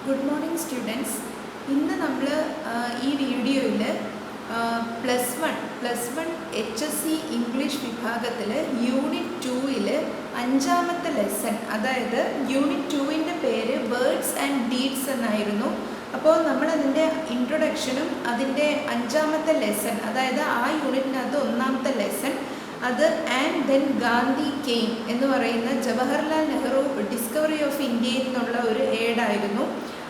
Good morning students. ഇന്ന് നമ്മൾ ഈ വീഡിയോയിൽ പ്ലസ് വൺ HSC ഇംഗ്ലീഷ് വിഭാഗത്തിൽ യൂണിറ്റ് 2-ൽ 5-ാമത്തെ ലെസൺ, അതായത് യൂണിറ്റ് 2-ൻ്റെ പേര് വേർഡ്സ് ആൻഡ് ഡീഡ്സ് എന്നായിരുന്നു. അപ്പോൾ നമ്മളതിൻ്റെ ഇൻട്രൊഡക്ഷനും അതിൻ്റെ 5-ാമത്തെ ലെസൺ, അതായത് ആ യൂണിറ്റിനകത്ത് 1-ാമത്തെ ലെസൺ അത് ആൻഡ് ദെൻ ഗാന്ധി കെയിം എന്ന് പറയുന്ന ജവഹർലാൽ നെഹ്റു ഡിസ്കവറി ഓഫ് ഇന്ത്യയിൽ നിന്നുള്ള ഒരു ഏഡായിരുന്നു.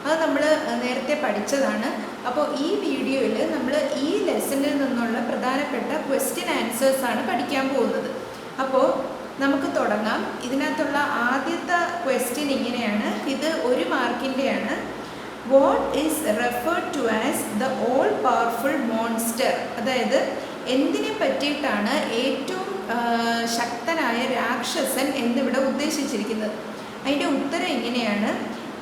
അത് നമ്മൾ നേരത്തെ പഠിച്ചതാണ്. അപ്പോൾ ഈ വീഡിയോയിൽ നമ്മൾ ഈ ലെസണിൽ നിന്നുള്ള പ്രധാനപ്പെട്ട ക്വസ്റ്റ്യൻ ആൻസേഴ്സാണ് പഠിക്കാൻ പോകുന്നത്. അപ്പോൾ നമുക്ക് തുടങ്ങാം. ഇതിനകത്തുള്ള ആദ്യത്തെ ക്വസ്റ്റ്യൻ ഇങ്ങനെയാണ്, ഇത് 1 മാർക്കിൻ്റെയാണ്. What is referred to as the all powerful monster? അതായത് എന്തിനെ പറ്റിയിട്ടാണ് ഏറ്റവും ശക്തനായ രാക്ഷസൻ എന്നിവിടെ ഉദ്ദേശിച്ചിരിക്കുന്നത്? അതിൻ്റെ ഉത്തരം ഇങ്ങനെയാണ്: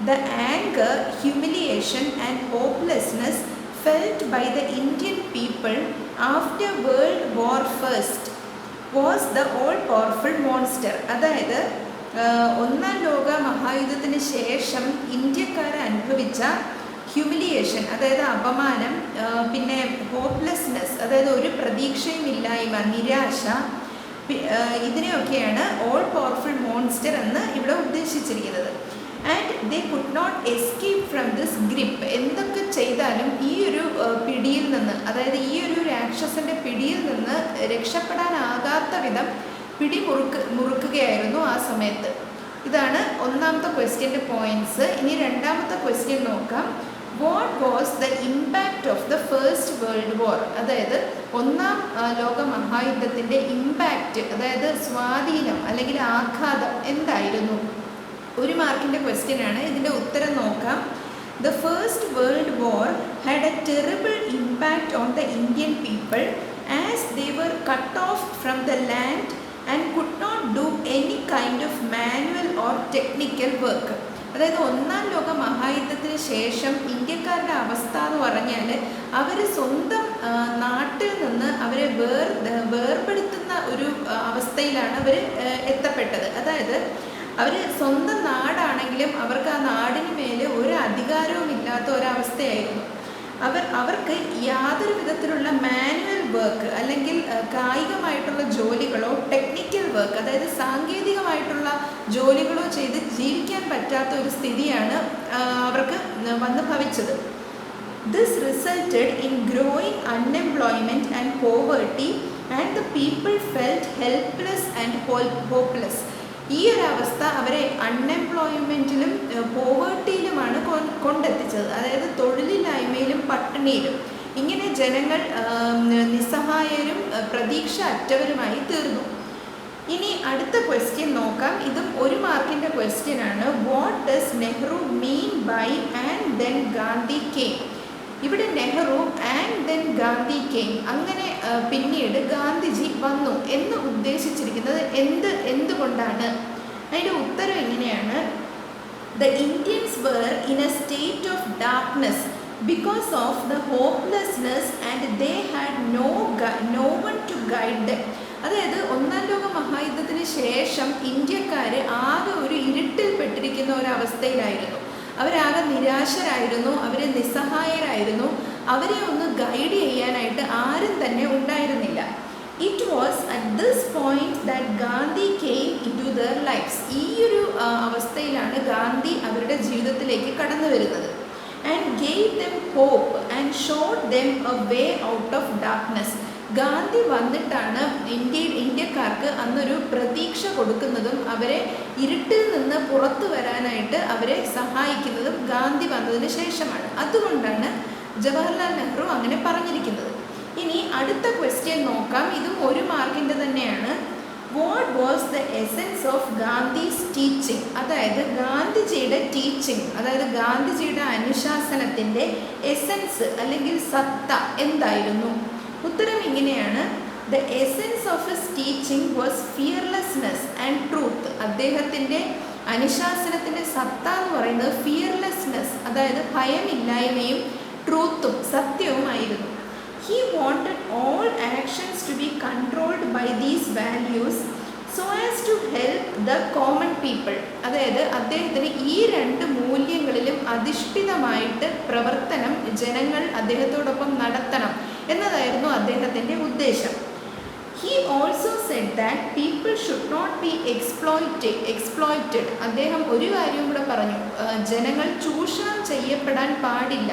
The anger, humiliation and hopelessness felt by the Indian people after World War I was the all-powerful monster. അതായത് 1-ാം ലോക മഹായുദ്ധത്തിന് ശേഷം ഇന്ത്യക്കാർ അനുഭവിച്ച ഹ്യൂമിലിയേഷൻ, അതായത് അപമാനം, പിന്നെ ഹോപ്പ്ലെസ്നെസ്, അതായത് ഒരു പ്രതീക്ഷയും ഇല്ലായ്മ, നിരാശ, ഇതിനെയൊക്കെയാണ് ഓൾ പവർഫുൾ മോൺസ്റ്റർ എന്ന് ഇവിടെ ഉദ്ദേശിച്ചിരിക്കുന്നത്. And they could not escape from this grip. എന്തൊക്കെ ചെയ്താലും ഈ ഒരു പിടിയിൽ നിന്ന്, അതായത് ഈ ഒരു രാക്ഷസൻ്റെ പിടിയിൽ നിന്ന് രക്ഷപ്പെടാനാകാത്ത വിധം മുറുക്കുകയായിരുന്നു ആ സമയത്ത്. ഇതാണ് 1-ാമത്തെ ക്വസ്റ്റ്യൻ്റെ പോയിൻറ്റ്സ്. ഇനി 2-ാമത്തെ ക്വസ്റ്റ്യൻ നോക്കാം. What was the impact of the first world വാർ? അതായത് 1-ാം ലോക മഹായുദ്ധത്തിൻ്റെ ഇമ്പാക്റ്റ്, അതായത് സ്വാധീനം അല്ലെങ്കിൽ ആഘാതം എന്തായിരുന്നു? 1 മാർക്കിൻ്റെ ക്വസ്റ്റ്യനാണ്. ഇതിൻ്റെ ഉത്തരം നോക്കാം. The first world war had a terrible impact on the Indian people as they were cut off from the land and could not do any kind of manual or technical work. അതായത് 1-ാം ലോക മഹായുദ്ധത്തിന് ശേഷം ഇന്ത്യക്കാരുടെ അവസ്ഥ എന്ന് പറഞ്ഞാൽ അവർ സ്വന്തം നാട്ടിൽ നിന്ന് അവരെ വേർപെടുത്തുന്ന ഒരു അവസ്ഥയിലാണ് അവർ എത്തപ്പെട്ടത്. അതായത് അവർ സ്വന്തം നാടാണെങ്കിലും അവർക്ക് ആ നാടിന് മേലെ ഒരു അധികാരവും ഇല്ലാത്ത ഒരവസ്ഥയായിരുന്നു. അവർക്ക് യാതൊരു വിധത്തിലുള്ള മാനുവൽ വർക്ക് അല്ലെങ്കിൽ കായികമായിട്ടുള്ള ജോലികളോ ടെക്നിക്കൽ വർക്ക്, അതായത് സാങ്കേതികമായിട്ടുള്ള ജോലികളോ ചെയ്ത് ജീവിക്കാൻ പറ്റാത്ത ഒരു സ്ഥിതിയാണ് അവർക്ക് വന്ന് ഭവിച്ചത്. This resulted in growing unemployment and poverty and the people felt helpless and hopeless. ഈ ഒരു അവസ്ഥ അവരെ അൺഎംപ്ലോയ്മെൻറ്റിലും പോവേർട്ടിയിലുമാണ് കൊണ്ടെത്തിച്ചത്. അതായത് തൊഴിലില്ലായ്മയിലും പട്ടിണിയിലും. ഇങ്ങനെ ജനങ്ങൾ നിസ്സഹായരും പ്രതീക്ഷ അറ്റവരുമായി തീർന്നു. ഇനി അടുത്ത ക്വസ്റ്റ്യൻ നോക്കാം. ഇതും 1 മാർക്കിൻ്റെ ക്വസ്റ്റ്യനാണ്. What does Nehru mean by and then Gandhi came? ഇവിടെ Nehru and then Gandhi came, അങ്ങനെ പിന്നീട് ഗാന്ധിജി വന്നു എന്ന് ഉദ്ദേശിച്ചിരിക്കുന്നത് എന്തുകൊണ്ടാണ്? അതിൻ്റെ ഉത്തരം ഇങ്ങനെയാണ്: the Indians were in a state of darkness because of the hopelessness and they had no one to guide them. അതായത് 1-ാം ലോക മഹായുദ്ധത്തിന് ശേഷം ഇന്ത്യക്കാർ ആകെ ഒരു ഇരുട്ടിൽപ്പെട്ടിരിക്കുന്ന ഒരവസ്ഥയിലായിരുന്നു. അവരാകെ നിരാശരായിരുന്നു, അവർ നിസ്സഹായരായിരുന്നു. അവരെ ഒന്ന് ഗൈഡ് ചെയ്യാനായിട്ട് ആരും തന്നെ ഉണ്ടായിരുന്നില്ല. It was at this point that Gandhi came into their lifes. ഈ ഒരു അവസ്ഥയിലാണ് ഗാന്ധി അവരുടെ ജീവിതത്തിലേക്ക് കടന്നു വരുന്നത്. And gave them hope and showed them a way out of darkness. Gandhi വന്നിട്ടാണ് ഇന്ത്യക്കാർക്ക് അന്നൊരു പ്രതീക്ഷ കൊടുക്കുന്നതും അവരെ ഇരുട്ടിൽ നിന്ന് പുറത്തു വരാനായിട്ട് അവരെ സഹായിക്കുന്നതും ഗാന്ധി വന്നതിന് ശേഷമാണ്. അതുകൊണ്ടാണ് ജവഹർലാൽ നെഹ്റു അങ്ങനെ പറഞ്ഞിരിക്കുന്നത്. ഇനി അടുത്ത ക്വസ്റ്റ്യൻ നോക്കാം. ഇതും 1 മാർക്കിൻ്റെ തന്നെയാണ്. What was the essence of Gandhi's teaching? അതായത് ഗാന്ധിജിയുടെ ടീച്ചിങ്, അതായത് ഗാന്ധിജിയുടെ അനുശാസനത്തിൻ്റെ എസെൻസ് അല്ലെങ്കിൽ സത്ത എന്തായിരുന്നു? ഉത്തരം ഇങ്ങനെയാണ്: the essence of his teaching was fearlessness and truth. അദ്ദേഹത്തിൻ്റെ അനുശാസനത്തിൻ്റെ സത്ത എന്ന് പറയുന്നത് ഫിയർലെസ്നെസ്, അതായത് ഭയമില്ലായ്മയും ട്രൂത്തും സത്യവുമായിരുന്നു. He wanted all actions to be controlled by these values so as to help the common people. അതായത് അദ്ദേഹത്തിന് ഈ രണ്ട് മൂല്യങ്ങളിലും അധിഷ്ഠിതമായിട്ട് പ്രവർത്തനം ജനങ്ങൾ അദ്ദേഹത്തോടൊപ്പം നടത്തണം എന്നതായിരുന്നു അദ്ദേഹത്തിൻ്റെ ഉദ്ദേശം. He also said that people should not be exploited. അദ്ദേഹം ഒരു കാര്യം കൂടെ പറഞ്ഞു, ജനങ്ങൾ ചൂഷണം ചെയ്യപ്പെടാൻ പാടില്ല.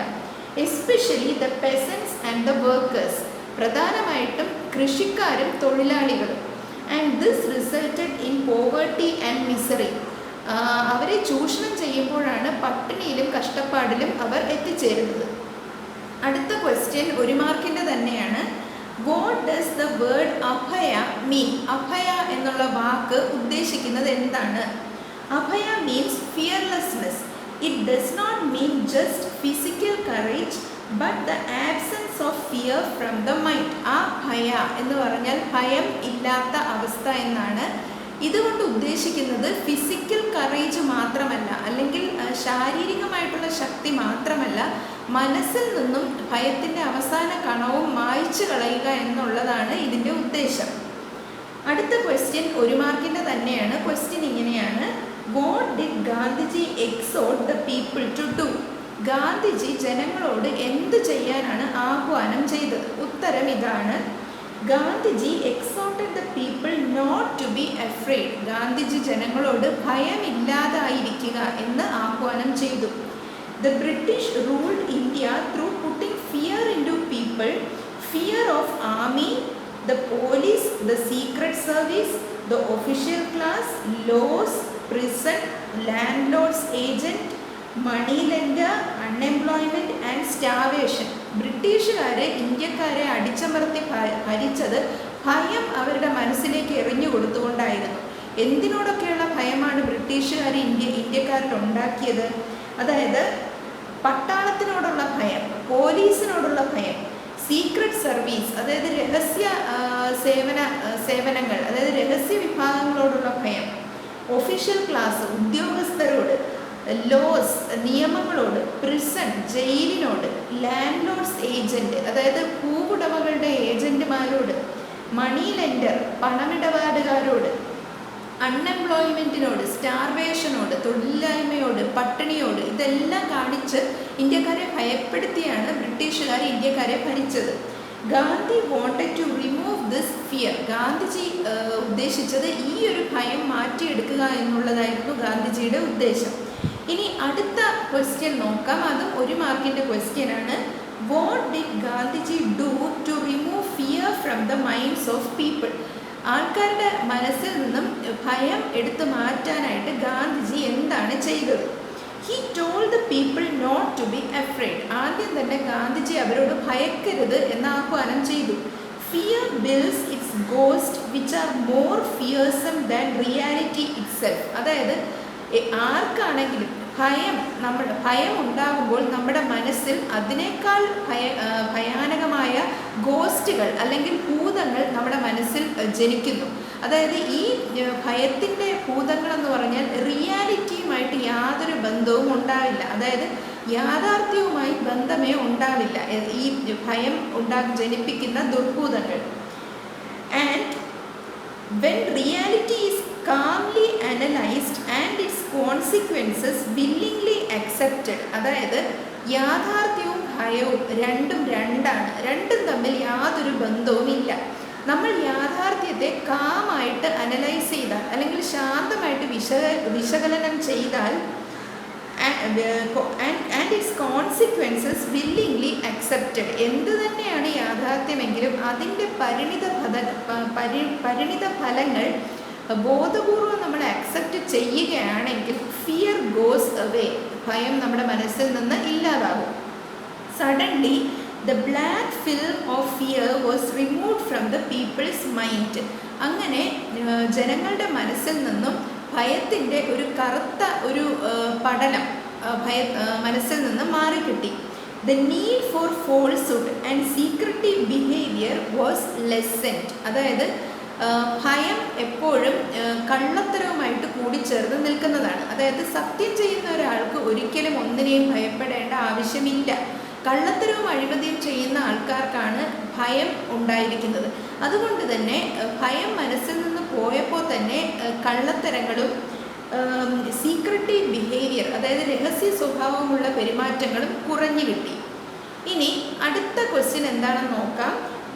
Especially the പെസൻസ് and the workers, പ്രധാനമായിട്ടും കൃഷിക്കാരും തൊഴിലാളികളും. And this resulted in poverty and misery. അവരെ ചൂഷണം ചെയ്യുമ്പോഴാണ് പട്ടിണിയിലും കഷ്ടപ്പാടിലും അവർ എത്തിച്ചേരുന്നത്. അടുത്ത ക്വസ്റ്റ്യൻ 1 മാർക്കിൻ്റെ തന്നെയാണ്. What does the word abhaya mean? അഭയ എന്നുള്ള വാക്ക് ഉദ്ദേശിക്കുന്നത് എന്താണ്? Abhaya means fearlessness. It does not mean just physical courage but the absence of fear from the mind. ആ ഭയ എന്ന് പറഞ്ഞാൽ ഭയം ഇല്ലാത്ത അവസ്ഥ എന്നാണ്. ഇതുകൊണ്ട് ഉദ്ദേശിക്കുന്നത് ഫിസിക്കൽ കറേജ് മാത്രമല്ല, അല്ലെങ്കിൽ ശാരീരികമായിട്ടുള്ള ശക്തി മാത്രമല്ല, മനസ്സിൽ നിന്നും ഭയത്തിൻ്റെ അവസാന കണവും മായ്ച്ചു കളയുക എന്നുള്ളതാണ് ഇതിൻ്റെ ഉദ്ദേശം. അടുത്ത ക്വസ്റ്റ്യൻ 1 മാർക്കിൻ്റെ തന്നെയാണ്. ക്വസ്റ്റ്യൻ ഇങ്ങനെയാണ്. What did Gandhiji exhort the people to do? Gandhiji ജനങ്ങളോട് എന്ത് ചെയ്യാനാണ് ആഹ്വാനം ചെയ്തത്? ഉത്തരം ഇതാണ്. Gandhiji exhorted the people not to be afraid. Gandhiji ജനങ്ങളോട് ഭയമില്ലാതായിരിക്കുക എന്ന് ആഹ്വാനം ചെയ്തു. The British ruled India through putting fear into people, fear of army, the police, the secret service, the official class, laws, prison, landlord's agent, money lender, unemployment and starvation. ബ്രിട്ടീഷുകാരെ ഇന്ത്യക്കാരെ അടിച്ചമർത്തി ഭരിച്ചത് ഭയം അവരുടെ മനസ്സിലേക്ക് എറിഞ്ഞു കൊടുത്തുകൊണ്ടായിരുന്നു. എന്തിനോടൊക്കെയുള്ള ഭയമാണ് ബ്രിട്ടീഷുകാർ ഇന്ത്യക്കാരിൽ ഉണ്ടാക്കിയത്? അതായത് പട്ടാളത്തിനോടുള്ള ഭയം, പോലീസിനോടുള്ള ഭയം, സീക്രട്ട് സർവീസ് അതായത് രഹസ്യ സേവനങ്ങൾ അതായത് രഹസ്യ വിഭാഗങ്ങളോടുള്ള ഭയം, ഒഫീഷ്യൽ ക്ലാസ് ഉദ്യോഗസ്ഥരോട്, ലോസ് നിയമങ്ങളോട്, പ്രിസൺ ജയിലിനോട്, ലാൻഡ് ലോഡ്സ് ഏജൻറ്റ് അതായത് ഭൂവുടമകളുടെ ഏജൻറ്റുമാരോട്, മണി ലെൻഡർ പണമിടപാടുകാരോട്, അൺഎംപ്ലോയ്മെൻറ്റിനോട്, സ്റ്റാർവേഷനോട് തൊഴിലില്ലായ്മയോട്, പട്ടിണിയോട്, ഇതെല്ലാം കാണിച്ച് ഇന്ത്യക്കാരെ ഭയപ്പെടുത്തിയാണ് ബ്രിട്ടീഷുകാർ ഇന്ത്യക്കാരെ ഭരിച്ചത്. Gandhi wanted to remove this fear. Gandhiji ഉദ്ദേശിച്ചത് ഈ ഒരു ഭയം മാറ്റിയെടുക്കുക എന്നുള്ളതായിരുന്നു ഗാന്ധിജിയുടെ ഉദ്ദേശം. ഇനി അടുത്ത ക്വസ്റ്റ്യൻ നോക്കാം. അതും 1 മാർക്കിൻ്റെ ക്വസ്റ്റ്യൻ ആണ്. What did Gandhiji do to remove fear from the minds of people? ആൾക്കാരുടെ മനസ്സിൽ നിന്നും ഭയം എടുത്തു മാറ്റാനായിട്ട് ഗാന്ധിജി എന്താണ് ചെയ്തത്? He told the people not to be afraid. ആദ്യം തന്നെ ഗാന്ധിജി അവരോട് ഭയക്കരുത് എന്ന് ആഹ്വാനം ചെയ്തു. Fear builds its ghost which are more fearsome than reality itself. അതായത് ആർക്കാണെങ്കിലും ഭയം ഉണ്ടാകുമ്പോൾ നമ്മുടെ മനസ്സിൽ അതിനേക്കാൾ ഭയാനകമായ ഗോസ്റ്റുകൾ അല്ലെങ്കിൽ ഭൂതങ്ങൾ നമ്മുടെ മനസ്സിൽ ജനിക്കുന്നു. അതായത് ഈ ഭയത്തിൻ്റെ ഭൂതങ്ങളെന്ന് പറഞ്ഞാൽ റിയാലിറ്റിയുമായിട്ട് യാതൊരു ബന്ധവും ഉണ്ടാവില്ല, അതായത് യാഥാർത്ഥ്യവുമായി ബന്ധമേ ഉണ്ടാവില്ല ഈ ഭയം ജനിപ്പിക്കുന്ന ദുർഭൂതങ്ങൾ. And when reality is calmly analyzed and its consequences willingly accepted, അതായത് യാഥാർത്ഥ്യവും ഭയവും രണ്ടും തമ്മിൽ യാതൊരു ബന്ധവുമില്ല. നമ്മൾ യാഥാർത്ഥ്യത്തെ കാമായിട്ട് അനലൈസ് ചെയ്താൽ അല്ലെങ്കിൽ ശാന്തമായിട്ട് വിശകലനം ചെയ്താൽ and its consequences willingly accepted, എന്ത് തന്നെയാണ് യാഥാർത്ഥ്യമെങ്കിലും അതിൻ്റെ പരിണിത ഫലങ്ങൾ ബോധപൂർവം നമ്മൾ അക്സെപ്റ്റ് ചെയ്യുകയാണെങ്കിൽ ഫിയർ ഗോസ് അവേ, ഭയം നമ്മുടെ മനസ്സിൽ നിന്ന് ഇല്ലാതാകും. Suddenly the black film of fear was removed from the people's mind. അങ്ങനെ ജനങ്ങളുടെ മനസ്സിൽ നിന്നും ഭയത്തിൻ്റെ ഒരു കറുത്ത ഒരു പടലം മനസ്സിൽ നിന്ന് മാറിക്കിട്ടി. The need for falsehood and secretive behaviour was lessened. അതായത് ഭയം എപ്പോഴും കള്ളത്തരവുമായിട്ട് കൂടിച്ചേർന്ന് നിൽക്കുന്നതാണ്. അതായത് സത്യം ചെയ്യുന്ന ഒരാൾക്ക് ഒരിക്കലും ഒന്നിനെയും ഭയപ്പെടേണ്ട ആവശ്യമില്ല. കള്ളത്തരവും അഴിമതിയും ചെയ്യുന്ന ആൾക്കാർക്കാണ് ഭയം ഉണ്ടായിരിക്കുന്നത്. അതുകൊണ്ട് തന്നെ ഭയം മനസ്സിൽ നിന്ന് പോയപ്പോൾ തന്നെ കള്ളത്തരങ്ങളും സീക്രട്ടീവ് ബിഹേവിയർ, അതായത് രഹസ്യ സ്വഭാവമുള്ള പെരുമാറ്റങ്ങളും കുറഞ്ഞു കിട്ടി. ഇനി അടുത്ത ക്വസ്റ്റ്യൻ എന്താണെന്ന് നോക്കാം.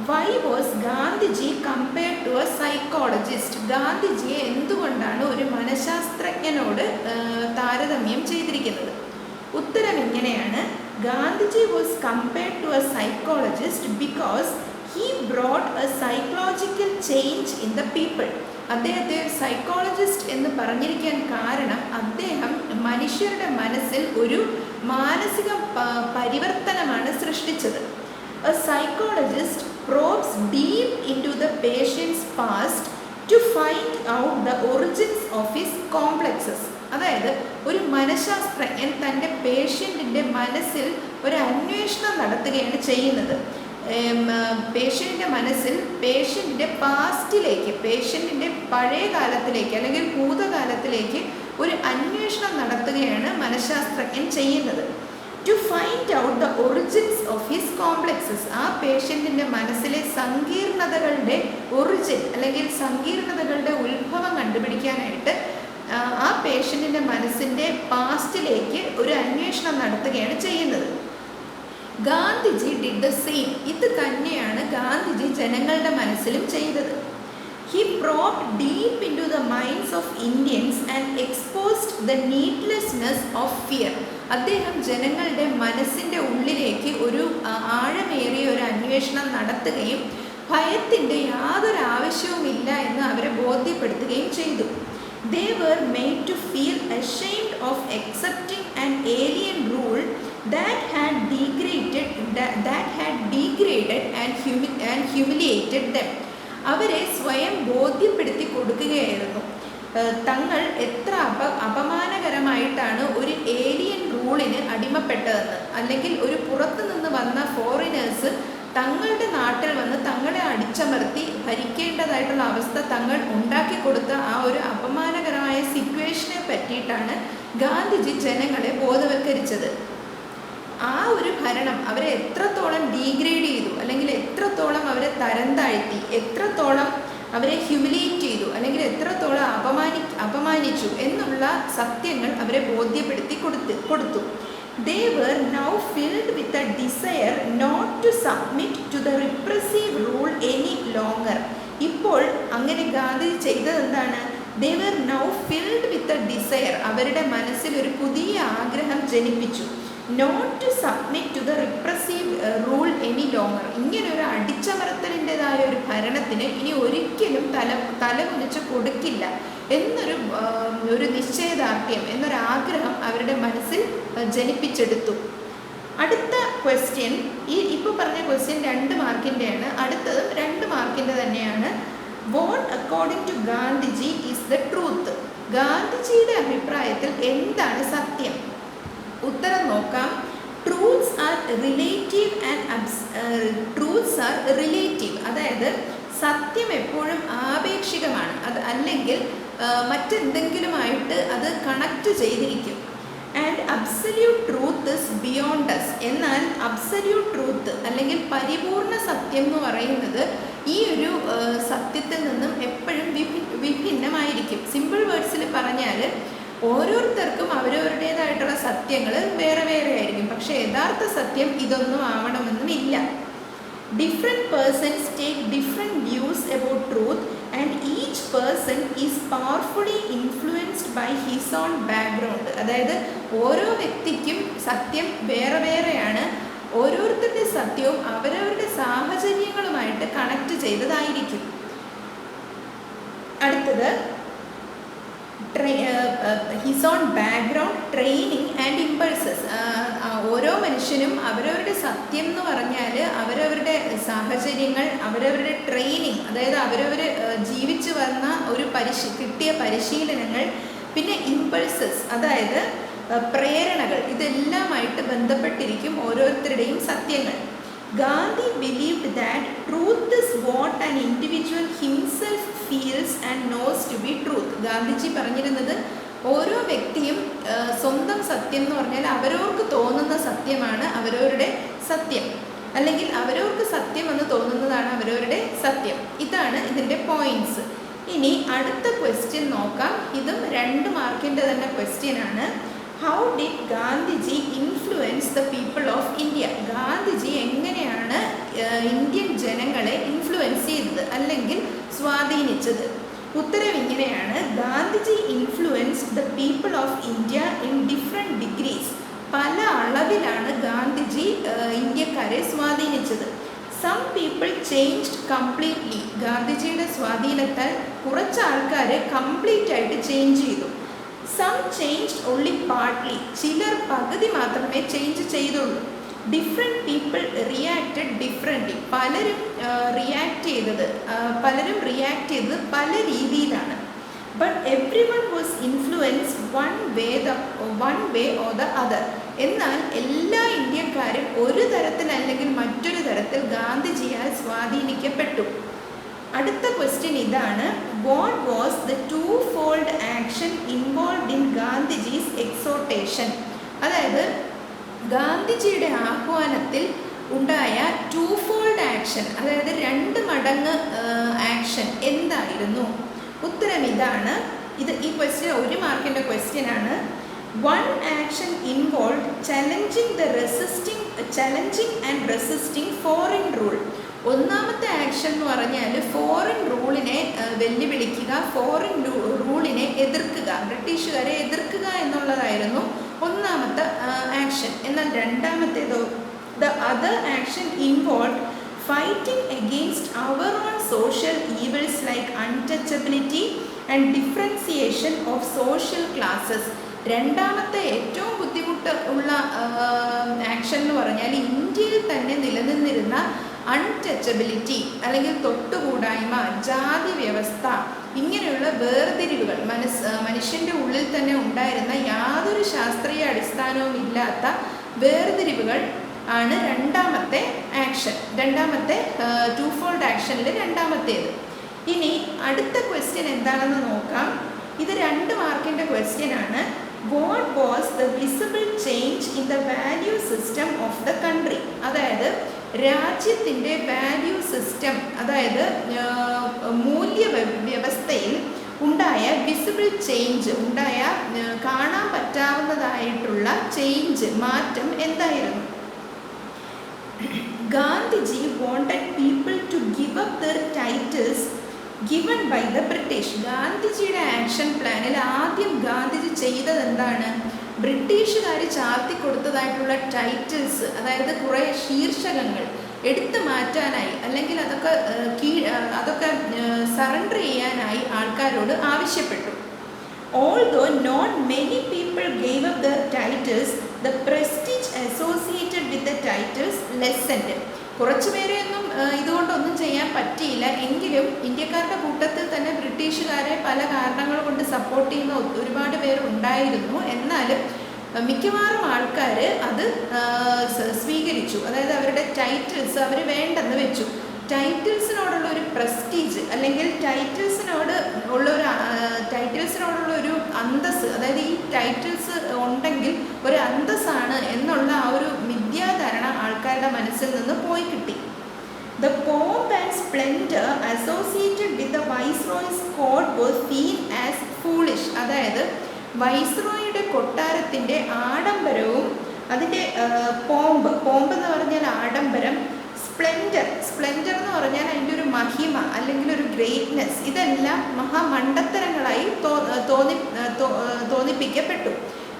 Why was Gandhiji compared to a psychologist? ഗാന്ധിജിയെ എന്തുകൊണ്ടാണ് ഒരു മനഃശാസ്ത്രജ്ഞനോട് താരതമ്യം ചെയ്തിരിക്കുന്നത്? ഉത്തരം ഇങ്ങനെയാണ്. Gandhiji was compared to a psychologist because he brought a psychological change in the people. അദ്ദേഹത്തെ സൈക്കോളജിസ്റ്റ് എന്ന് പറഞ്ഞിരിക്കാൻ കാരണം അദ്ദേഹം മനുഷ്യരുടെ മനസ്സിൽ ഒരു മാനസിക പരിവർത്തനമാണ് സൃഷ്ടിച്ചത്. A psychologist probes deep into the patient's past to find out the origins of his complexes. അതായത് ഒരു മനഃശാസ്ത്രജ്ഞൻ തൻ്റെ പേഷ്യൻറ്റിൻ്റെ മനസ്സിൽ ഒരു അന്വേഷണം നടത്തുകയാണ് ചെയ്യുന്നത്. പേഷ്യൻറ്റിൻ്റെ മനസ്സിൽ പേഷ്യൻറ്റിൻ്റെ പാസ്റ്റിലേക്ക്, പേഷ്യൻറ്റിൻ്റെ പഴയ കാലത്തിലേക്ക് അല്ലെങ്കിൽ ഭൂതകാലത്തിലേക്ക് ഒരു അന്വേഷണം നടത്തുകയാണ് മനഃശാസ്ത്രജ്ഞൻ ചെയ്യുന്നത്. To find out the origins of his complexes. ആ പേഷ്യൻറ്റിൻ്റെ മനസ്സിലെ സങ്കീർണതകളുടെ ഒറിജിൻ അല്ലെങ്കിൽ സങ്കീർണതകളുടെ ഉത്ഭവം കണ്ടുപിടിക്കാനായിട്ട് ആ പേഷ്യൻറ്റിൻ്റെ മനസ്സിൻ്റെ പാസ്റ്റിലേക്ക് ഒരു അന്വേഷണം നടത്തുകയാണ് ചെയ്യുന്നത്. Gandhiji did the same. ഇത് തന്നെയാണ് ഗാന്ധിജി ജനങ്ങളുടെ മനസ്സിലും ചെയ്തത്. He probed deep into the minds of Indians and exposed the needlessness of fear. അദ്ദേഹം ജനങ്ങളുടെ മനസ്സിൻ്റെ ഉള്ളിലേക്ക് ഒരു ആഴമേറിയ ഒരു അന്വേഷണം നടത്തുകയും ഭയത്തിൻ്റെ യാതൊരു ആവശ്യവുമില്ല എന്ന് അവരെ ബോധ്യപ്പെടുത്തുകയും ചെയ്തു. They were made to feel ashamed of accepting an alien rule that had degraded and humiliated them. അവരെ സ്വയം ബോധ്യപ്പെടുത്തി കൊടുക്കുകയായിരുന്നു തങ്ങൾ എത്ര അപമാനകരമായിട്ടാണ് ഒരു ഏലിയൻ റൂളിന് അടിമപ്പെട്ടതെന്ന്. അല്ലെങ്കിൽ ഒരു പുറത്തു നിന്ന് വന്ന ഫോറിനേഴ്സ് തങ്ങളുടെ നാട്ടിൽ വന്ന് തങ്ങളെ അടിച്ചമർത്തി ഭരിക്കേണ്ടതായിട്ടുള്ള അവസ്ഥ തങ്ങൾ ഉണ്ടാക്കി കൊടുത്ത ആ ഒരു അപമാനകരമായ സിറ്റുവേഷനെ പറ്റിയിട്ടാണ് ഗാന്ധിജി ജനങ്ങളെ ബോധവൽക്കരിച്ചത്. ആ ഒരു ഭരണം അവരെ എത്രത്തോളം ഡീഗ്രേഡ് ചെയ്തു, അല്ലെങ്കിൽ എത്രത്തോളം അവരെ തരം താഴ്ത്തി, എത്രത്തോളം അവരെ ഹ്യൂമിലിയേറ്റ് ചെയ്തു, അല്ലെങ്കിൽ എത്രത്തോളം അപമാനിച്ചു എന്നുള്ള സത്യങ്ങൾ അവരെ ബോധ്യപ്പെടുത്തി കൊടുത്തു. They were now filled with a desire not to submit to the repressive rule any longer. ഇപ്പോൾ അങ്ങനെ ഗാന്ധിജി ചെയ്തത് എന്താണ്? They were now filled with a desire. അവരുടെ മനസ്സിൽ ഒരു പുതിയ ആഗ്രഹം ജനിപ്പിച്ചു. Not to submit to the repressive rule any longer. ഇങ്ങനെ ഒരു അടിച്ചമർത്തലിൻ്റെതായ ഒരു ഭരണത്തിന് ഇനി ഒരിക്കലും തലകുനിച്ച് കൊടുക്കില്ല എന്നൊരു നിശ്ചയദാർഢ്യം, എന്നൊരാഗ്രഹം അവരുടെ മനസ്സിൽ ജനിപ്പിച്ചെടുത്തു. അടുത്ത ക്വസ്റ്റ്യൻ, ഇപ്പോൾ പറഞ്ഞ ക്വസ്റ്റ്യൻ 2 മാർക്കിൻ്റെയാണ്. അടുത്തതും 2 മാർക്കിൻ്റെ തന്നെയാണ്. What according to Gandhiji is the truth? ഗാന്ധിജിയുടെ അഭിപ്രായത്തിൽ എന്താണ് സത്യം? ഉത്തരം നോക്കാം. ട്രൂത്ത്സ് ആർ റിലേറ്റീവ് അതായത് സത്യം എപ്പോഴും ആപേക്ഷികമാണ്. അത് അല്ലെങ്കിൽ മറ്റെന്തെങ്കിലുമായിട്ട് അത് കണക്റ്റ് ചെയ്തിരിക്കും. And absolute truth is beyond us. എന്നാൽ അബ്സല്യൂട്ട് ട്രൂത്ത് അല്ലെങ്കിൽ പരിപൂർണ സത്യം എന്ന് പറയുന്നത് ഈ ഒരു സത്യത്തിൽ നിന്നും എപ്പോഴും വിഭിന്നമായിരിക്കും. സിമ്പിൾ വേർഡ്സിൽ പറഞ്ഞാൽ ഓരോരുത്തർക്കും അവരവരുടേതായിട്ടുള്ള സത്യങ്ങൾ വേറെ വേറെ ആയിരിക്കും. പക്ഷേ യഥാർത്ഥ സത്യം ഇതൊന്നും ആവണമെന്നുമില്ല. Different persons take different views about truth and each person is powerfully influenced by his own background. അതായത് ഓരോ വ്യക്തിക്കും സത്യം വേറെ വേറെയാണ്. ഓരോരുത്തരുടെ സത്യവും അവരവരുടെ സാഹചര്യങ്ങളുമായിട്ട് കണക്ട് ചെയ്തതായിരിക്കും. അടുത്തത് his own background, training and impulses. ഓരോ മനുഷ്യനും അവരവരുടെ സത്യം എന്ന് പറഞ്ഞാൽ അവരവരുടെ സാഹചര്യങ്ങൾ, അവരവരുടെ ട്രെയിനിങ്, അതായത് അവരവർ ജീവിച്ചു വന്ന ഒരു കിട്ടിയ പരിശീലനങ്ങൾ, പിന്നെ ഇമ്പൾസസ് അതായത് പ്രേരണകൾ, ഇതെല്ലാമായിട്ട് ബന്ധപ്പെട്ടിരിക്കും ഓരോരുത്തരുടെയും സത്യങ്ങൾ. Gandhi believed that truth is what an individual himself feels and knows to be truth. Gandhiji പറഞ്ഞിരുന്നത് ഓരോ വ്യക്തിയും സ്വന്തം സത്യം എന്ന് പറഞ്ഞാൽ അവരവർക്ക് തോന്നുന്ന സത്യമാണ് അവരവരുടെ സത്യം, അല്ലെങ്കിൽ അവരവർക്ക് സത്യം എന്ന് തോന്നുന്നതാണ് അവരവരുടെ സത്യം. ഇതാണ് ഇതിൻ്റെ പോയിന്റ്സ്. ഇനി അടുത്ത ക്വസ്റ്റ്യൻ നോക്കാം. ഇതും 2 മാർക്കിൻ്റെ തന്നെ ക്വസ്റ്റ്യൻ ആണ്. How did Gandhiji influence the people of India? Gandhiji എങ്ങനെയാണ് ഇന്ത്യൻ ജനങ്ങളെ ഇൻഫ്ലുവൻസ് ചെയ്തത് അല്ലെങ്കിൽ സ്വാധീനിച്ചത്? ഉത്തരം ഇങ്ങനെയാണ്: Gandhiji influence the people of India in different degrees. പല അളവിലാണ് ഗാന്ധിജി ഇന്ത്യക്കാരെ സ്വാധീനിച്ചത്. Some people changed completely. ഗാന്ധിജിയുടെ സ്വാധീനത്താൽ കുറച്ച് ആൾക്കാർ കംപ്ലീറ്റ് ആയിട്ട് ചേഞ്ച് ചെയ്തു. Some changed only partly. ചിലർ പകുതി മാത്രമേ ചേഞ്ച് ചെയ്തുള്ളൂ. Different people reacted differently. പലരും റിയാക്ട് ചെയ്തത് പല രീതിയിലാണ്. But everyone was influenced one way or the other. എന്നാൽ എല്ലാ ഇന്ത്യക്കാരും ഒരു തരത്തിൽ അല്ലെങ്കിൽ മറ്റൊരു തരത്തിൽ ഗാന്ധിജിയാൽ സ്വാധീനിക്കപ്പെട്ടു. അടുത്ത ക്വസ്റ്റ്യൻ ഇതാണ്: what was the two fold action involved in Gandhiji's exhortation? അതായത് ഗാന്ധിജിയുടെ ആഹ്വാനത്തിൽ ഉണ്ടായ ടു ഫോൾഡ് ആക്ഷൻ, അതായത് 2 മടങ്ങ് ആക്ഷൻ എന്തായിരുന്നു? ഉത്തരം ഇതാണ്. ഈ ക്വസ്റ്റ്യൻ 1 മാർക്കിൻ്റെ ക്വസ്റ്റ്യൻ ആണ്. One action involve challenging and resisting foreign rule. ഒന്നാമത്തെ ആക്ഷൻ എന്ന് പറഞ്ഞാൽ ഫോറിൻ റൂളിനെ വെല്ലുവിളിക്കുക, ഫോറിൻ റൂളിനെ എതിർക്കുക, ബ്രിട്ടീഷുകാരെ എതിർക്കുക എന്നുള്ളതായിരുന്നു ഒന്നാമത്തെ ആക്ഷൻ. എന്നാൽ രണ്ടാമത്തേതോ, the other action involve fighting against our own social evils like untouchability and differentiation of social classes. രണ്ടാമത്തെ ഏറ്റവും ബുദ്ധിമുട്ട് ഉള്ള ആക്ഷൻ എന്ന് പറഞ്ഞാൽ ഇന്ത്യയിൽ തന്നെ നിലനിന്നിരുന്ന അൺടച്ചബിലിറ്റി അല്ലെങ്കിൽ തൊട്ടുകൂടായ്മ, ജാതി വ്യവസ്ഥ, ഇങ്ങനെയുള്ള വേർതിരിവുകൾ, മനുഷ്യൻ്റെ ഉള്ളിൽ തന്നെ ഉണ്ടായിരുന്ന യാതൊരു ശാസ്ത്രീയ അടിസ്ഥാനവും ഇല്ലാത്ത വേർതിരിവുകൾ ആണ് രണ്ടാമത്തെ ആക്ഷൻ, രണ്ടാമത്തെ ടു ഫോൾഡ് ആക്ഷനിൽ രണ്ടാമത്തേത്. ഇനി അടുത്ത ക്വസ്റ്റ്യൻ എന്താണെന്ന് നോക്കാം. ഇത് 2 മാർക്കിൻ്റെ ക്വസ്റ്റ്യൻ ആണ്. What was the visible change in the value system of the country? അതായത് രാജ്യത്തിൻ്റെ വാല്യൂ സിസ്റ്റം, അതായത് മൂല്യ വ്യവസ്ഥയിൽ ഉണ്ടായ വിസിബിൾ ചേഞ്ച്, ഉണ്ടായ കാണാൻ പറ്റാവുന്നതായിട്ടുള്ള ചേഞ്ച്, മാറ്റം എന്തായിരുന്നു? Gandhiji wanted people to give up their titles given by the British. ഗാന്ധിജിയുടെ ആക്ഷൻ പ്ലാനിൽ ആദ്യം ഗാന്ധിജി ചെയ്തത് എന്താണ്? ബ്രിട്ടീഷുകാർ ചാർത്തി കൊടുത്തതായിട്ടുള്ള ടൈറ്റിൽസ്, അതായത് കുറേ ശീർഷകങ്ങൾ എടുത്തു മാറ്റാനായി അല്ലെങ്കിൽ അതൊക്കെ സറണ്ടർ ചെയ്യാനായി ആൾക്കാരോട് ആവശ്യപ്പെട്ടു. Although not many people gave up their titles, the prestige associated with the titles lessened. കുറച്ച് പേരെയൊന്നും ഇതുകൊണ്ടൊന്നും ചെയ്യാൻ പറ്റിയില്ല. എങ്കിലും ഇന്ത്യക്കാരുടെ കൂട്ടത്തിൽ തന്നെ ബ്രിട്ടീഷുകാരെ പല കാരണങ്ങൾ കൊണ്ട് സപ്പോർട്ട് ചെയ്യുന്ന ഒരുപാട് പേരുണ്ടായിരുന്നു. എന്നാലും മിക്കവാറും ആൾക്കാർ അത് സ്വീകരിച്ചു. അതായത് അവരുടെ ടൈറ്റിൽസ് അവർ വേണ്ടെന്ന് വെച്ചു. ടൈറ്റിൽസിനോടുള്ള ഒരു പ്രസ്റ്റീജ് അല്ലെങ്കിൽ ടൈറ്റിൽസിനോടുള്ള ഒരു അന്തസ്, അതായത് ഈ ടൈറ്റിൽസ് ഉണ്ടെങ്കിൽ ഒരു അന്തസ്സാണ് എന്നുള്ള ആ ഒരു മിഥ്യാധാരണ ആൾക്കാരുടെ മനസ്സിൽ നിന്ന് പോയി കിട്ടി. The pomp and splendor associated with the Viceroy's court was seen as foolish. അതായത് വൈസ്രോയുടെ കൊട്ടാരത്തിൻ്റെ ആഡംബരവും അതിൻ്റെ പോമ്പ് എന്ന് പറഞ്ഞാൽ ആഡംബരം, സ്പ്ലെൻഡർ എന്ന് പറഞ്ഞാൽ അതിൻ്റെ ഒരു മഹിമ അല്ലെങ്കിൽ ഒരു ഗ്രേറ്റ്നെസ്, ഇതെല്ലാം മഹാമണ്ടത്തരങ്ങളായി തോന്നിപ്പിക്കപ്പെട്ടു.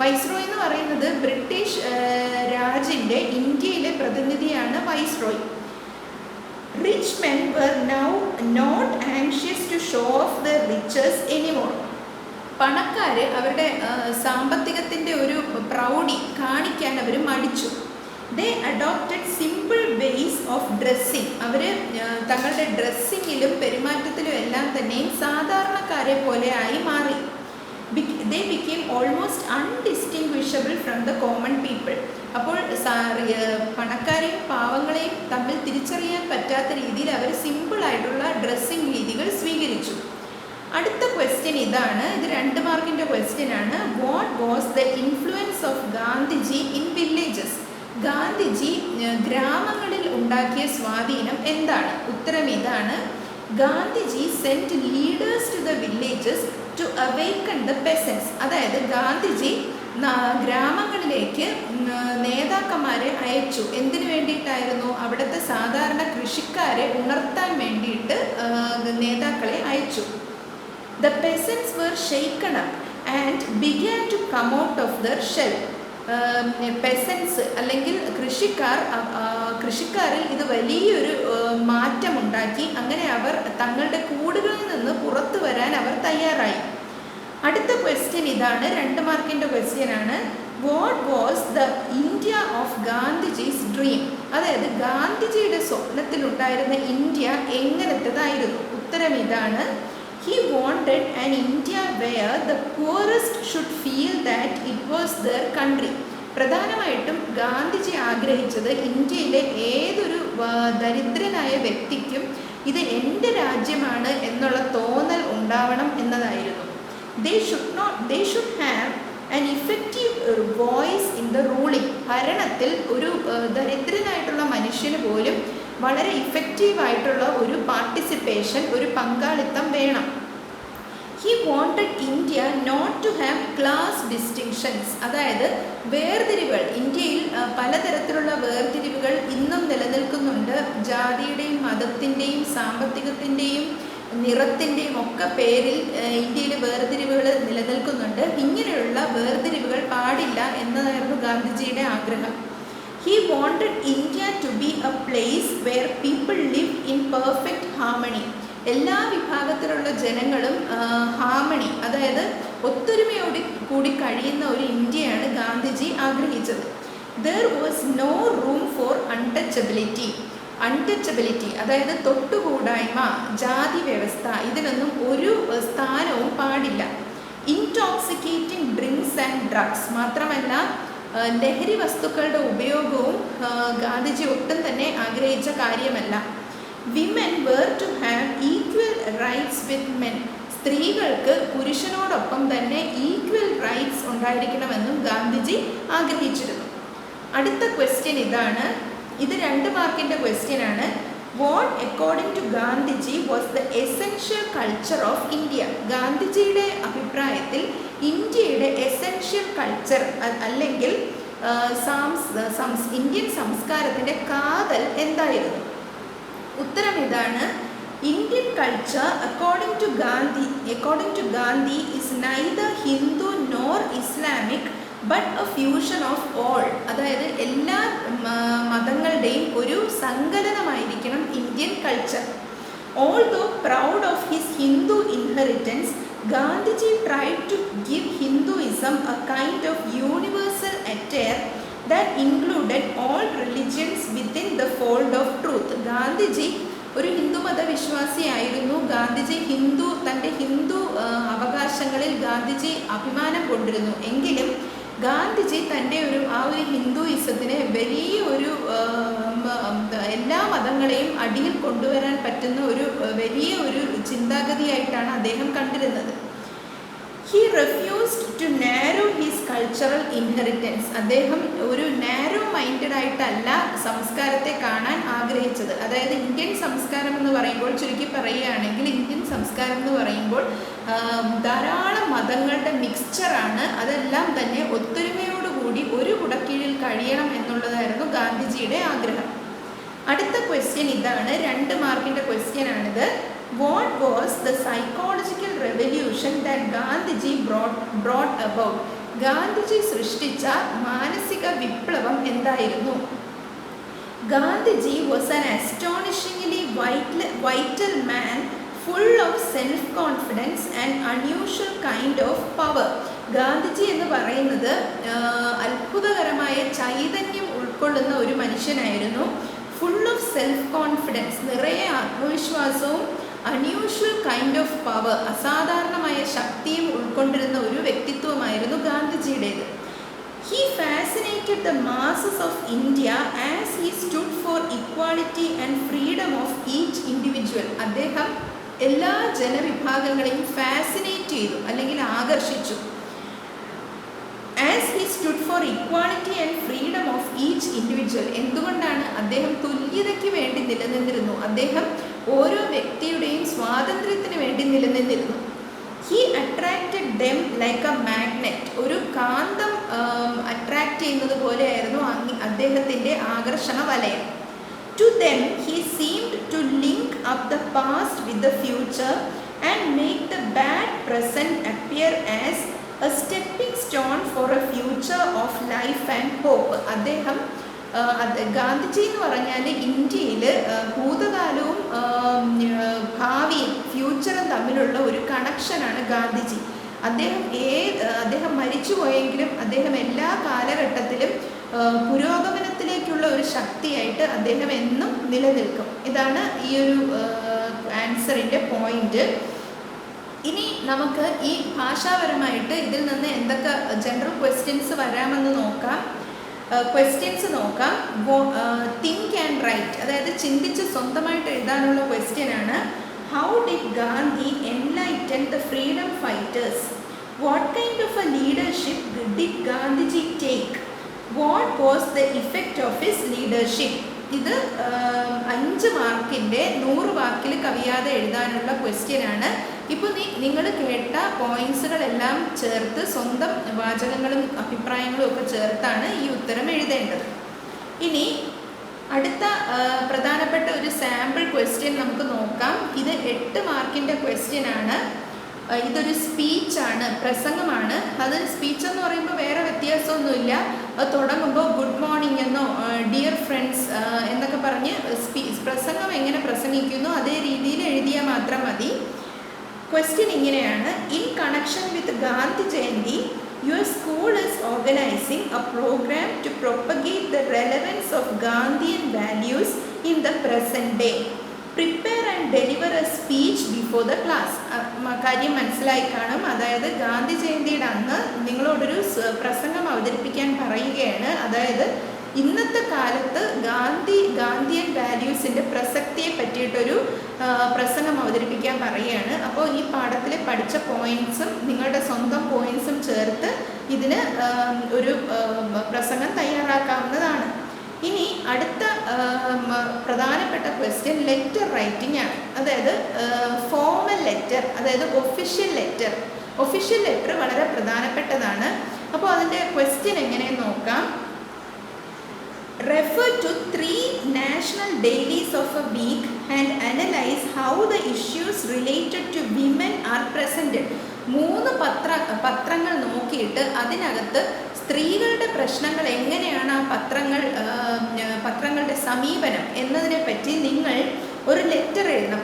വൈസ്രോയ് എന്ന് പറയുന്നത് ബ്രിട്ടീഷ് രാജിൻ്റെ ഇന്ത്യയിലെ പ്രതിനിധിയാണ് viceroy. Rich men were now not anxious to show off their riches anymore. പണക്കാർ അവരുടെ സാമ്പത്തികത്തിൻ്റെ ഒരു പ്രൗഢി കാണിക്കാൻ അവർ മടിച്ചു. They adopted simple ways of dressing. അവർ തങ്ങളുടെ ഡ്രസ്സിങ്ങിലും പെരുമാറ്റത്തിലും എല്ലാം തന്നെയും സാധാരണക്കാരെ പോലെ ആയി മാറി. They became almost undistinguishable from the common people. അപ്പോൾ പണക്കാരെയും പാവങ്ങളെയും തമ്മിൽ തിരിച്ചറിയാൻ പറ്റാത്ത രീതിയിൽ അവർ സിമ്പിളായിട്ടുള്ള ഡ്രസ്സിങ് രീതികൾ സ്വീകരിച്ചു. അടുത്ത ക്വസ്റ്റ്യൻ ഇതാണ്. ഇത് 2 മാർക്കിൻ്റെ ക്വസ്റ്റ്യൻ ആണ്. What was the influence of Gandhiji in villages? Gandhiji ഗ്രാമങ്ങളിൽ ഉണ്ടാക്കിയ സ്വാധീനം എന്താണ്? ഉത്തരം ഇതാണ്. Gandhiji sent leaders to the villages to awaken the peasants. അതായത് ഗാന്ധിജി ഗ്രാമങ്ങളിലേക്ക് നേതാക്കന്മാരെ അയച്ചു. എന്തിനു വേണ്ടിയിട്ടായിരുന്നു? അവിടുത്തെ സാധാരണ കൃഷിക്കാരെ ഉണർത്താൻ വേണ്ടിയിട്ട് നേതാക്കളെ അയച്ചു. The പെസൻസ് were shaken up and began to come out of their shell. പെസൻസ് അല്ലെങ്കിൽ കൃഷിക്കാരിൽ ഇത് വലിയൊരു മാറ്റമുണ്ടാക്കി. അങ്ങനെ അവർ തങ്ങളുടെ കൂടുകളിൽ നിന്ന് പുറത്തു വരാൻ അവർ തയ്യാറായി. അടുത്ത ക്വസ്റ്റ്യൻ ഇതാണ്, 2 മാർക്കിൻ്റെ ക്വസ്റ്റ്യൻ ആണ്. What was the India of Gandhiji's dream? അതായത് ഗാന്ധിജിയുടെ സ്വപ്നത്തിലുണ്ടായിരുന്ന ഇന്ത്യ എങ്ങനത്തേതായിരുന്നു? ഉത്തരം ഇതാണ്. He wanted an India where the poorest should feel that it was their country. പ്രധാനമായിട്ടും ഗാന്ധിജി ആഗ്രഹിച്ചത് ഇന്ത്യയിലെ ഏതൊരു ദരിദ്രനായ വ്യക്തിക്കും ഇത് എൻ്റെ രാജ്യമാണ് എന്നുള്ള തോന്നൽ ഉണ്ടാവണം എന്നതായിരുന്നു. They should have an effective voice in the ruling. ഭരണത്തിൽ ഒരു ദരിദ്രനായിട്ടുള്ള മനുഷ്യന് പോലും വളരെ ഇഫക്റ്റീവായിട്ടുള്ള ഒരു പാർട്ടിസിപ്പേഷൻ, ഒരു പങ്കാളിത്തം വേണം. He wanted India not to have class distinctions. അതായത് വേർതിരിവുകൾ, ഇന്ത്യയിൽ പലതരത്തിലുള്ള വേർതിരിവുകൾ ഇന്നും നിലനിൽക്കുന്നുണ്ട്. ജാതിയുടെയും മതത്തിൻ്റെയും സാമ്പത്തികത്തിൻ്റെയും നിറത്തിൻ്റെയും ഒക്കെ പേരിൽ ഇന്ത്യയിൽ വേർതിരിവുകൾ നിലനിൽക്കുന്നുണ്ട്. ഇങ്ങനെയുള്ള വേർതിരിവുകൾ പാടില്ല എന്നതായിരുന്നു ഗാന്ധിജിയുടെ ആഗ്രഹം. He wanted India to be a place where people live in perfect harmony. എല്ലാ വിഭാഗത്തിലുള്ള ജനങ്ങളും ഹാർമണി, അതായത് ഒത്തൊരുമയോട് കൂടി കഴിയുന്ന ഒരു ഇന്ത്യയാണ് ഗാന്ധിജി ആഗ്രഹിച്ചത്. There was no room for untouchability. അതായത് തൊട്ടുകൂടായ്മ, ജാതി വ്യവസ്ഥ, ഇതിനൊന്നും ഒരു സ്ഥാനവും പാടില്ല. ഇൻടോക്സിക്കേറ്റിംഗ് ഡ്രിങ്ക്സ് ആൻഡ് ഡ്രഗ്സ്, മാത്രമല്ല ലഹരി വസ്തുക്കളുടെ ഉപയോഗവും ഗാന്ധിജി ഒട്ടും തന്നെ ആഗ്രഹിച്ച കാര്യമല്ല. Women were to have equal rights with men. സ്ത്രീകൾക്ക് പുരുഷനോടൊപ്പം തന്നെ ഈക്വൽ റൈറ്റ്സ് ഉണ്ടായിരിക്കണമെന്നും ഗാന്ധിജി ആഗ്രഹിച്ചിരുന്നു. അടുത്ത ക്വസ്റ്റ്യൻ ഇതാണ്, ഇത് 2 മാർക്കിൻ്റെ ക്വസ്റ്റ്യൻ ആണ്. What according to Gandhiji was the essential culture of India? ഗാന്ധിജിയുടെ അഭിപ്രായത്തിൽ ഇന്ത്യയുടെ എസെൻഷ്യൽ കൾച്ചർ അല്ലെങ്കിൽ ഇന്ത്യൻ സംസ്കാരത്തിൻ്റെ കാതൽ എന്തായിരുന്നു? ഉത്തരം ഇതാണ്. Indian culture according to Gandhi is neither Hindu nor Islamic but a fusion of all. അതായത് എല്ലാ മതങ്ങളുടെയും ഒരു സങ്കലനമായിരിക്കണം Indian culture. Although proud of his Hindu inheritance, Gandhiji tried to give Hinduism a kind of universal attire that included all religions within the fold of truth. Gandhiji ഒരു ഹിന്ദു മതവിശ്വാസിയായിരുന്നു. ഗാന്ധിജി തൻ്റെ ഹിന്ദു അവകാശങ്ങളിൽ ഗാന്ധിജി അഭിമാനം കൊണ്ടിരുന്നു. എങ്കിലും ഗാന്ധിജി തൻ്റെ ആ ഒരു ഹിന്ദുയിസത്തിനെ വലിയ ഒരു എല്ലാ മതങ്ങളെയും അടിയിൽ കൊണ്ടുവരാൻ പറ്റുന്ന ഒരു വലിയ ഒരു ചിന്താഗതിയായിട്ടാണ് അദ്ദേഹം കണ്ടിരുന്നത്. He refused to narrow his cultural inheritance. അദ്ദേഹം ഒരു നാരോ മൈൻഡഡ് ആയിട്ടല്ല സംസ്കാരത്തെ കാണാൻ ആഗ്രഹിച്ചത്. അതായത് ഇന്ത്യൻ സംസ്കാരം എന്ന് പറയുമ്പോൾ, ചുരുക്കി പറയുകയാണെങ്കിൽ ഇന്ത്യൻ സംസ്കാരം എന്ന് പറയുമ്പോൾ ധാരാളം മതങ്ങളുടെ മിക്സ്ചറാണ്. അതെല്ലാം തന്നെ ഒത്തൊരുമയോടുകൂടി ഒരു കുടക്കീഴിൽ കഴിയണം എന്നുള്ളതായിരുന്നു ഗാന്ധിജിയുടെ ആഗ്രഹം. അടുത്ത ക്വസ്റ്റ്യൻ ഇതാണ്, 2 മാർക്കിൻ്റെ ക്വസ്റ്റ്യൻ ആണിത്. What was the psychological revolution that Gandhiji brought about? Gandhiji സൃഷ്ടിച്ച മാനസിക വിപ്ലവം എന്തായിരുന്നു? Gandhiji was an astonishingly vital man, full of self-confidence and unusual kind of power. Gandhiji എന്ന് പറയുന്നത് അത്ഭുതകരമായ ചൈതന്യം ഉൾക്കൊള്ളുന്ന ഒരു മനുഷ്യനായിരുന്നു. ഫുൾ ഓഫ് സെൽഫ് കോൺഫിഡൻസ്, നിറയെ ആത്മവിശ്വാസവും അൺയൂഷ്വൽ കൈൻഡ് ഓഫ് പവർ, അസാധാരണമായ ശക്തിയും ഉൾക്കൊണ്ടിരുന്ന ഒരു വ്യക്തിത്വമായിരുന്നു ഗാന്ധിജിയുടേത്. He fascinated the masses of India as he stood for equality and freedom of each individual. അദ്ദേഹം എല്ലാ ജനവിഭാഗങ്ങളെയും ഫാസിനേറ്റ് ചെയ്തു അല്ലെങ്കിൽ ആകർഷിച്ചു. As he stood for equality and freedom of each individual, individual. എന്തുകൊണ്ടാണ്? അദ്ദേഹം തുല്യതയ്ക്ക് വേണ്ടി നിലനിന്നിരുന്നു. അദ്ദേഹം ഓരോ വ്യക്തിയുടെയും സ്വാതന്ത്ര്യത്തിന് വേണ്ടി നിലനിന്നിരുന്നു. He attracted them like A magnet. ഒരു കാന്തം അട്രാക്റ്റ് ചെയ്യുന്നത് പോലെയായിരുന്നു അദ്ദേഹത്തിൻ്റെ ആകർഷണ വലയം. To them he seemed to link up the past with the future and make the bad present appear as a stepping stone for a future of life and hope. അദ്ദേഹം ഗാന്ധിജി എന്ന് പറഞ്ഞാൽ ഇന്ത്യയിൽ ഭൂതകാലവും ഭാവിയും ഫ്യൂച്ചറും തമ്മിലുള്ള ഒരു കണക്ഷനാണ് ഗാന്ധിജി. അദ്ദേഹം മരിച്ചുപോയെങ്കിലും അദ്ദേഹം എല്ലാ കാലഘട്ടത്തിലും പുരോഗമനത്തിലേക്കുള്ള ഒരു ശക്തിയായിട്ട് അദ്ദേഹം എന്നും നിലനിൽക്കും. ഇതാണ് ഈ ഒരു ആൻസറിൻ്റെ പോയിന്റ്. ഇനി നമുക്ക് ഈ ഭാഷാപരമായിട്ട് ഇതിൽ നിന്ന് എന്തൊക്കെ ജനറൽ ക്വസ്റ്റ്യൻസ് വരാമെന്ന് നോക്കാം. ക്വസ്റ്റ്യൻസ് നോക്കാം. തിങ്ക് ആൻഡ് റൈറ്റ്, അതായത് ചിന്തിച്ച് സ്വന്തമായിട്ട് എഴുതാനുള്ള ക്വസ്റ്റ്യനാണ്. How did Gandhi enlighten the freedom fighters? What kind of A leadership did Gandhiji take? What was the effect of his leadership? ഇത് 5 മാർക്കിൻ്റെ 100 വാക്കിൽ കവിയാതെ എഴുതാനുള്ള ക്വസ്റ്റ്യനാണ്. ഇപ്പോൾ നിങ്ങൾ കേട്ട പോയിൻസുകളെല്ലാം ചേർത്ത് സ്വന്തം വാചകങ്ങളും അഭിപ്രായങ്ങളും ഒക്കെ ചേർത്താണ് ഈ ഉത്തരം എഴുതേണ്ടത്. ഇനി അടുത്ത പ്രധാനപ്പെട്ട ഒരു സാമ്പിൾ ക്വസ്റ്റ്യൻ നമുക്ക് നോക്കാം. ഇത് 8 മാർക്കിൻ്റെ ക്വസ്റ്റ്യനാണ്. ഇതൊരു സ്പീച്ചാണ്, പ്രസംഗമാണ്. അത് സ്പീച്ച് എന്ന് പറയുമ്പോൾ വേറെ വ്യത്യാസമൊന്നുമില്ല. അത് തുടങ്ങുമ്പോൾ ഗുഡ് മോർണിംഗ് എന്നോ ഡിയർ ഫ്രണ്ട്സ് എന്നൊക്കെ പറഞ്ഞ് പ്രസംഗം എങ്ങനെ പ്രസംഗിക്കുന്നു അതേ രീതിയിൽ എഴുതിയാൽ മാത്രം മതി. ക്വസ്റ്റ്യൻ ഇങ്ങനെയാണ്. In connection with Gandhi Jayanti your school is organising a programme to propagate the relevance of Gandhian values in the present day. Prepare and deliver a speech before the class. കാര്യം മനസ്സിലായി കാണും. അതായത് ഗാന്ധി ജയന്തിയുടെ അന്ന് നിങ്ങളോടൊരു പ്രസംഗം അവതരിപ്പിക്കാൻ പറയുകയാണ്. അതായത് ഇന്നത്തെ കാലത്ത് ഗാന്ധിയൻ വാല്യൂസിൻ്റെ പ്രസക്തിയെ പറ്റിയിട്ടൊരു പ്രസംഗം അവതരിപ്പിക്കാൻ പറയുകയാണ്. അപ്പോൾ ഈ പാഠത്തിൽ പഠിച്ച പോയിൻറ്റ്സും നിങ്ങളുടെ സ്വന്തം പോയിൻറ്റ്സും ചേർത്ത് ഇതിന് ഒരു പ്രസംഗം തയ്യാറാക്കാവുന്നതാണ്. ഇനി അടുത്ത പ്രധാനപ്പെട്ട ക്വസ്റ്റ്യൻ ലെറ്റർ റൈറ്റിംഗ് ആണ്. അതായത് ഫോർമൽ ലെറ്റർ, അതായത് ഒഫീഷ്യൽ ലെറ്റർ വളരെ പ്രധാനപ്പെട്ടതാണ്. അപ്പോൾ അതിൻ്റെ ക്വസ്റ്റ്യൻ എങ്ങനെയെന്ന് നോക്കാം. Refer to 3 national dailies of a week and analyze how the issues related to women are presented. 3 പത്രങ്ങൾ നോക്കിയിട്ട് അതിനകത്ത് സ്ത്രീകളുടെ പ്രശ്നങ്ങൾ എങ്ങനെയാണ് ആ പത്രങ്ങളുടെ സമീപനം എന്നതിനെ പറ്റി നിങ്ങൾ ഒരു ലെറ്റർ എഴുതണം.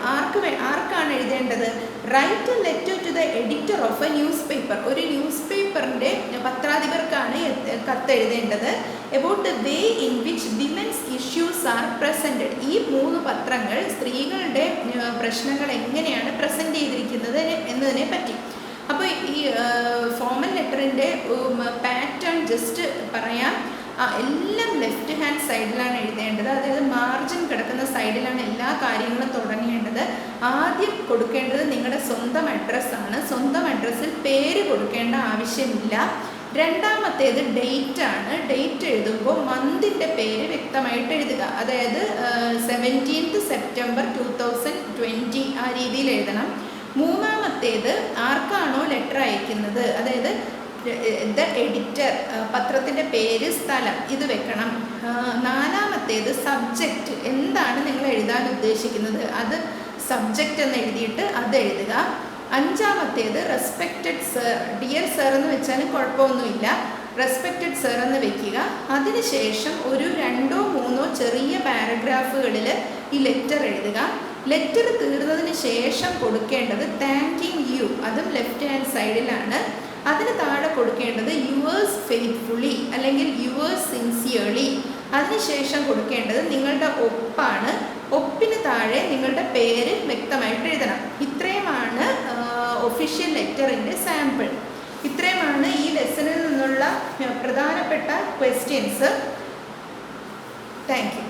ആർക്കാണ് എഴുതേണ്ടത്? Write a letter to the editor of a newspaper. ഒരു ന്യൂസ് പേപ്പറിൻ്റെ പത്രാധിപർക്കാണ് കത്ത് എഴുതേണ്ടത്. About the way in which women's issues are presented. ഈ 3 പത്രങ്ങൾ സ്ത്രീകളുടെ പ്രശ്നങ്ങൾ എങ്ങനെയാണ് പ്രസൻറ്റ് ചെയ്തിരിക്കുന്നത് എന്നതിനെ പറ്റി. അപ്പോൾ ഈ ഫോർമൽ ലെറ്ററിൻ്റെ പാറ്റേൺ ജസ്റ്റ് പറയാം. എല്ലാം ലെഫ്റ്റ് ഹാൻഡ് സൈഡിലാണ് എഴുതേണ്ടത്. അതായത് മാർജിൻ കിടക്കുന്ന സൈഡിലാണ് എല്ലാ കാര്യങ്ങളും തുടങ്ങേണ്ടത്. ആദ്യം കൊടുക്കേണ്ടത് നിങ്ങളുടെ സ്വന്തം അഡ്രസ്സാണ്. സ്വന്തം അഡ്രസ്സിൽ പേര് കൊടുക്കേണ്ട ആവശ്യമില്ല. രണ്ടാമത്തേത് ഡേറ്റ് ആണ്. ഡേറ്റ് എഴുതുമ്പോൾ മന്തിൻ്റെ പേര് വ്യക്തമായിട്ട് എഴുതുക. അതായത് 17th September 2020 ആ രീതിയിൽ എഴുതണം. മൂന്നാമത്തേത് ആർക്കാണോ ലെറ്റർ അയക്കുന്നത്, അതായത് ദ എഡിറ്റർ, പത്രത്തിൻ്റെ പേര്, സ്ഥലം ഇത് വെക്കണം. നാലാമത്തേത് സബ്ജക്റ്റ്, എന്താണ് നിങ്ങൾ എഴുതാൻ ഉദ്ദേശിക്കുന്നത് അത് സബ്ജക്റ്റ് എന്ന് എഴുതിയിട്ട് അത് എഴുതുക. അഞ്ചാമത്തേത് റെസ്പെക്റ്റഡ് സർ, ഡിയർ സർ എന്ന് വെച്ചാലും കുഴപ്പമൊന്നുമില്ല, റെസ്പെക്റ്റഡ് സർ എന്ന് വെക്കുക. അതിനുശേഷം ഒരു 2-3 ചെറിയ പാരഗ്രാഫുകളിൽ ഈ ലെറ്റർ എഴുതുക. ലെറ്റർ തീർന്നതിന് ശേഷം കൊടുക്കേണ്ടത് താങ്കിങ് യു, അതും ലെഫ്റ്റ് ഹാൻഡ് സൈഡിലാണ്. അതിന് താഴെ കൊടുക്കേണ്ടത് യുവേഴ്സ് ഫെയ്ത്ത്ഫുള്ളി അല്ലെങ്കിൽ യുവേഴ്സ് സിൻസിയർലി. അതിനുശേഷം കൊടുക്കേണ്ടത് നിങ്ങളുടെ ഒപ്പാണ്. ഒപ്പിന് താഴെ നിങ്ങളുടെ പേര് വ്യക്തമായിട്ട് എഴുതണം. ഇത്രയുമാണ് ഒഫീഷ്യൽ ലെറ്ററിൻ്റെ സാമ്പിൾ. ഇത്രയുമാണ് ഈ ലെസണിൽ നിന്നുള്ള പ്രധാനപ്പെട്ട ക്വസ്റ്റ്യൻസ്. Thank you.